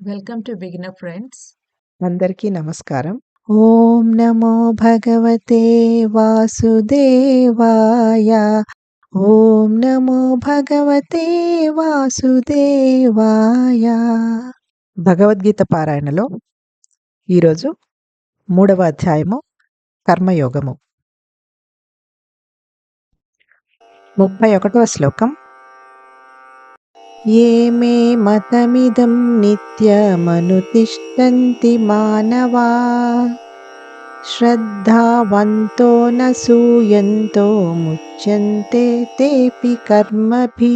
Welcome to beginner friends. అందరికీ నమస్కారం. ఓం నమో భగవతే వాసుదేవాయ. ఓం నమో భగవతే వాసుదేవాయ. భగవద్గీత పారాయణలో ఈరోజు 3వ అధ్యాయము కర్మయోగము. 31వ శ్లోకం. ఏ మే మతమిదం నిత్యమనుతిష్టంతి మానవా శ్రద్ధావంతో నూయంతో ముచ్యంతే తేపి కర్మభి.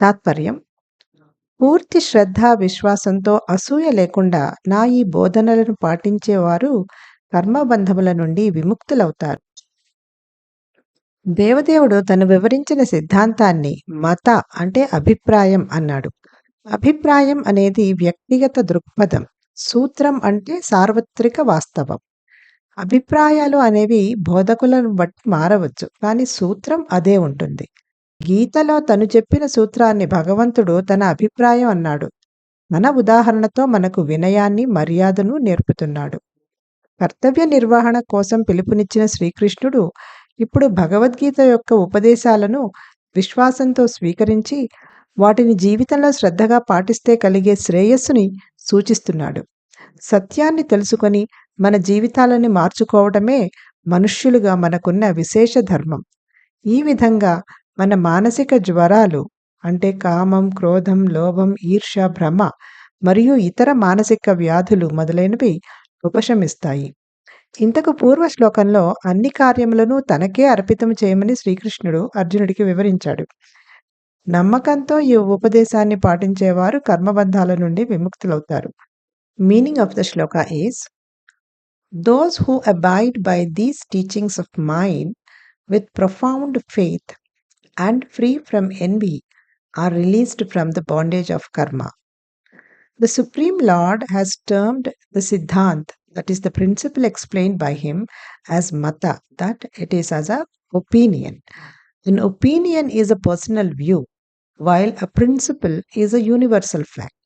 తాత్పర్యం: పూర్తి శ్రద్ధ విశ్వాసంతో అసూయ లేకుండా నా ఈ బోధనలను పాటించేవారు కర్మబంధముల నుండి విముక్తులవుతారు. దేవదేవుడు తను వివరించిన సిద్ధాంతాన్ని మత అంటే అభిప్రాయం అన్నాడు. అభిప్రాయం అనేది వ్యక్తిగత దృక్పథం. సూత్రం అంటే సార్వత్రిక వాస్తవం. అభిప్రాయాలు అనేవి బోధకులను బట్టి మారవచ్చు, కానీ సూత్రం అదే ఉంటుంది. గీతలో తను చెప్పిన సూత్రాన్ని భగవంతుడు తన అభిప్రాయం అన్నాడు. మన ఉదాహరణతో మనకు వినయాన్ని, మర్యాదను నేర్పుతున్నాడు. కర్తవ్య నిర్వహణ కోసం పిలుపునిచ్చిన శ్రీకృష్ణుడు ఇప్పుడు భగవద్గీత యొక్క ఉపదేశాలను విశ్వాసంతో స్వీకరించి వాటిని జీవితంలో శ్రద్ధగా పాటిస్తే కలిగే శ్రేయస్సుని సూచిస్తున్నాడు. సత్యాన్ని తెలుసుకొని మన జీవితాలని మార్చుకోవడమే మనుష్యులుగా మనకున్న విశేష ధర్మం. ఈ విధంగా మన మానసిక జ్వరాలు అంటే కామం, క్రోధం, లోభం, ఈర్ష్య, భ్రమ మరియు ఇతర మానసిక వ్యాధులు మొదలైనవి ఉపశమిస్తాయి. ఇంతకు పూర్వ శ్లోకంలో అన్ని కార్యములను తనకే అర్పితం చేయమని శ్రీకృష్ణుడు అర్జునుడికి వివరించాడు. నమ్మకంతో ఈ ఉపదేశాన్ని పాటించేవారు కర్మబంధాల నుండి విముక్తులవుతారు. Meaning of the shloka is: those who abide by these teachings of mind with profound faith and free from envy are released from the bondage of karma. The Supreme Lord has termed the Siddhant, that is the principle explained by him, as mata, that it is as a opinion. An opinion is a personal view, while a principle is a universal fact.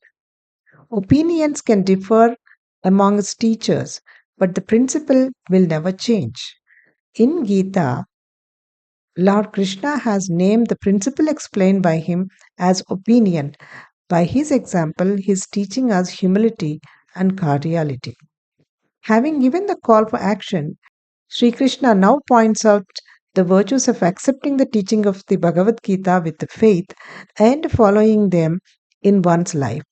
Opinions can differ amongst teachers, but the principle will never change. In Gita, Lord Krishna has named the principle explained by him as opinion. By his example, he is teaching us humility and cordiality. Having given the call for action, Sri Krishna now points out the virtues of accepting the teaching of the Bhagavad Gita with faith and following them in one's life.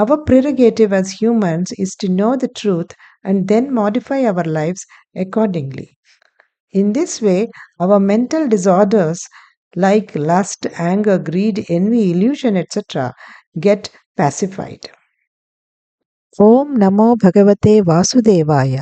Our prerogative as humans is to know the truth and then modify our lives accordingly. In this way, our mental disorders like lust, anger, greed, envy, illusion, etc. get pacified. ఓం నమో భగవతే వాసుదేవాయ.